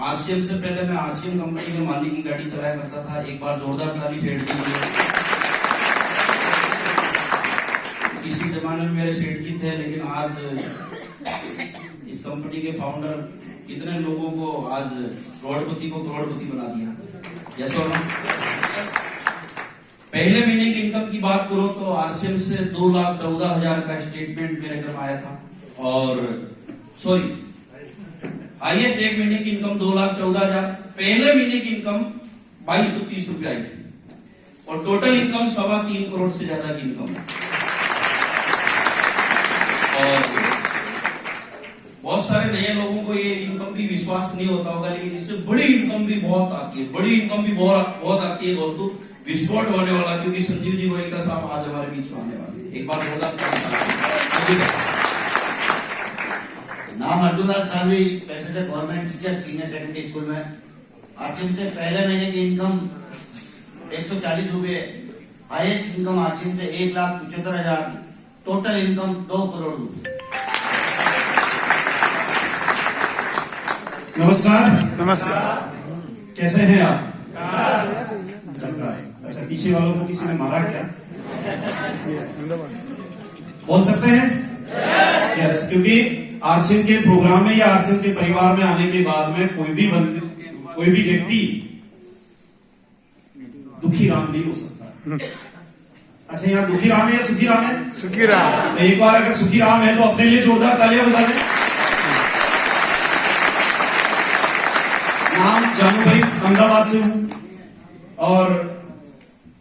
RCM से पहले मैं आरसीएम कंपनी के मालिक की गाड़ी चलाया करता था। एक बार जोरदार ताली सेठ जी की। किसी जमाने में मेरे सेठ जी थे, लेकिन आज इस कंपनी के फाउंडर कितने लोगों को आज करोड़पति को करोड़पति बना दिया। यस और नो? पहले महीने की इनकम की बात करो तो आरसीएम से 2,14,000 का स्टेटमेंट मेरे घर आया था। और सॉरी, हाईएस्ट एक महीने की इनकम 2,14,000, पहले महीने की इनकम 2,230 रुपये आई थी और टोटल इनकम 3.25 करोड़ से ज्यादा की इनकम है। और बहुत सारे नए लोगों को ये इनकम भी विश्वास नहीं होता होगा, लेकिन इससे बड़ी इनकम भी बहुत आती है। बड़ी इनकम भी बहुत आती है दोस्तों। विस्फोट होने वाला, क्योंकि संजीव जी गोयल का साहब आज हमारे बीच में आने वाले। एक बार नाम अर्जुनाथ सालवी, पैसे से government teacher, senior secondary school में। आरसीएम से पहले महीने की इनकम 140 रुपये, हाईएस्ट इनकम आरसीएम से 1,75,000, टोटल इनकम 2 करोड़ रुपए। नमस्कार। नमस्कार। कैसे हैं आप? अच्छा, पीछे वालों को किसी ने मारा क्या? बोल सकते हैं? यस, क्योंकि आरसीएम के प्रोग्राम में या आरसीएम के परिवार में आने के बाद में कोई भी व्यक्ति दुखी राम नहीं हो सकता। अच्छा, यहाँ दुखी राम है या सुखी राम है? सुखी राम। एक बार अगर सुखी राम है तो अपने लिए जोरदार तालियां बजा दें। नाम जानू भाई, अहमदाबाद से हूं और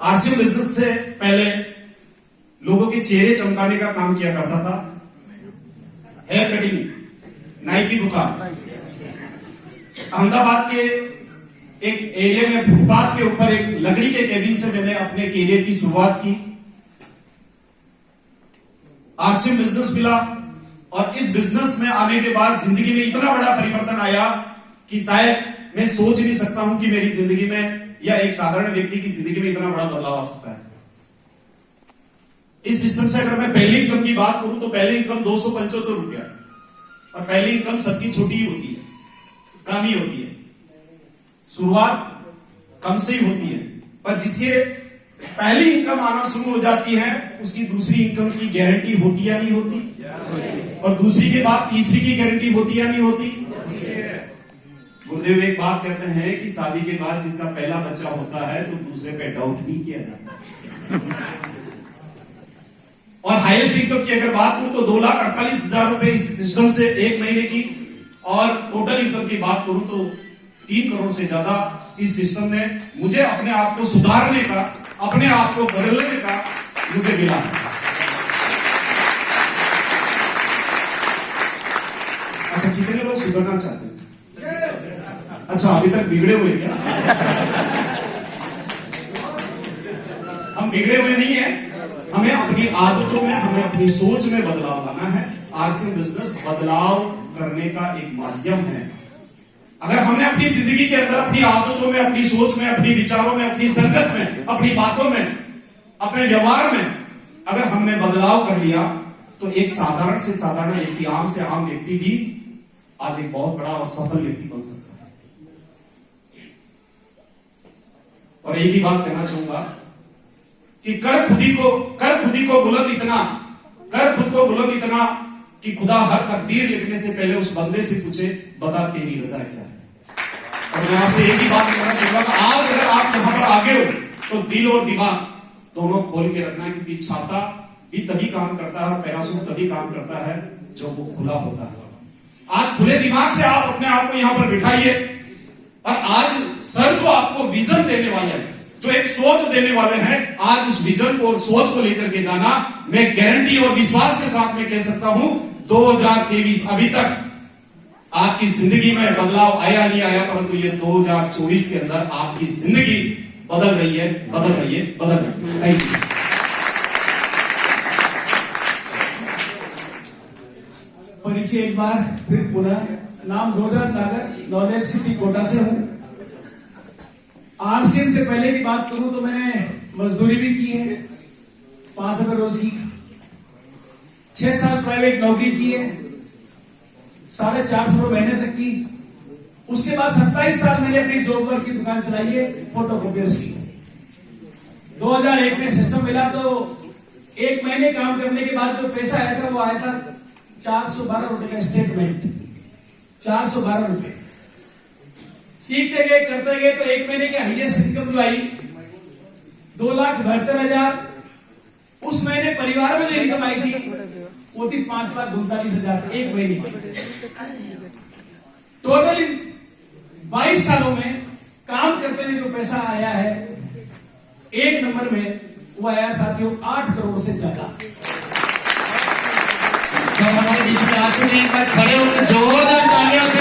आरसीएम बिजनेस से पहले लोगों के चेहरे चमकाने का काम किया करता था। हेयर कटिंग, नाई की दुकान। अहमदाबाद के एक एरिया में फुटपाथ के ऊपर एक लकड़ी के केबिन से मैंने अपने कैरियर की शुरुआत की। आरसीएम बिजनेस मिला और इस बिजनेस में आने के बाद जिंदगी में इतना बड़ा परिवर्तन आया कि शायद मैं सोच नहीं सकता हूं कि मेरी जिंदगी में या एक साधारण व्यक्ति की जिंदगी में इतना बड़ा बदलाव आ सकता है। इस सिस्टम से अगर मैं पहली इनकम की बात करूं तो पहली इनकम 275 रुपया, और पहली इनकम सबकी छोटी ही होती है, कम ही होती है। शुरुआत कम से ही होती है, पर जिसके पहली इनकम आना शुरू हो जाती है उसकी दूसरी इनकम की गारंटी होती या नहीं होती, और दूसरी के बाद तीसरी की गारंटी होती या नहीं होती। गुरुदेव एक बात कहते हैं कि शादी के बाद जिसका पहला बच्चा होता है तो दूसरे पे डाउट नहीं किया जाता। और हाईएस्ट इनकम की अगर बात करूं तो 2,48,000 रुपए इस सिस्टम से एक महीने की, और टोटल इनकम की बात करूं तो 3 करोड़ से ज्यादा इस सिस्टम ने मुझे अपने आप को सुधारने का, अपने आप को बदलने का मुझे मिला है। अच्छा, कितने लोग सुधरना चाहते हैं? अच्छा, अभी तक बिगड़े हुए क्या? हम बिगड़े हुए नहीं है, हमें अपनी आदतों में, हमें अपनी सोच में बदलाव लाना है। आरसीएम बिजनेस बदलाव करने का एक माध्यम है। अगर हमने अपनी जिंदगी के अंदर अपनी आदतों में, अपनी सोच में, अपनी विचारों में, अपनी संगत में, अपनी बातों में, अपने व्यवहार में अगर हमने बदलाव कर लिया तो एक साधारण से साधारण व्यक्ति, आम से आम व्यक्ति भी आज एक बहुत बड़ा और सफल व्यक्ति बन सकता है। और एक ही बात कहना चाहूंगा कि कर खुद को बुलंद इतना, कर खुद को बुलंद इतना कि खुदा हर तकदीर लिखने से पहले उस बंदे से पूछे, बता तेरी रजा क्या है। और मैं आपसे एक ही बात कहना चाहूंगा कि आज अगर आप यहां पर आगे हो तो दिल और दिमाग दोनों खोल के रखना है, क्योंकि छाता भी तभी काम करता है और पैराशूट तभी काम करता है जब वो खुला होता है। आज खुले दिमाग से आप अपने आप को यहां पर बिठाइए, और आज सर जो आपको विजन देने वाले हैं, जो एक सोच देने वाले हैं, आज उस विजन को और सोच को लेकर के जाना। मैं गारंटी और विश्वास के साथ में कह सकता हूं 2023 अभी तक आपकी जिंदगी में बदलाव आया नहीं आया, परंतु ये 2024 के अंदर आपकी जिंदगी बदल रही है, बदल रही है, बदल रही है। Thank you. परिचय एक बार फिर पुनः, नाम जोरदार नागर, नॉलेज सिटी कोटा से हूं। आरसीएम से पहले की बात करूं तो मैंने मजदूरी भी की है 5 रुपए रोज की, 6 साल प्राइवेट नौकरी की है, 450 रुपए महीने तक की, उसके बाद 27 साल मैंने अपनी जॉब वर्क की दुकान चलाई है, फोटोकॉपियर्स की। 2001 में सिस्टम मिला तो 1 महीने काम करने के बाद जो पैसा आया था वो आया था 412 रुपए का स्टेटमेंट, 412 रुपए। सीखते गए करते गए तो 1 महीने की हाईएस्ट इनकम जो आई 2,72,000। उस महीने परिवार में जो इनकम आई थी वो थी 5,39,000 1 महीने की। टोटल 22 सालों में काम करते हुए जो पैसा आया है 1 नंबर में वो आया साथियों 8 करोड़ से ज्यादा। हमारे बीच में आ चुके हैं, खड़े होकर जोरदार तालियां से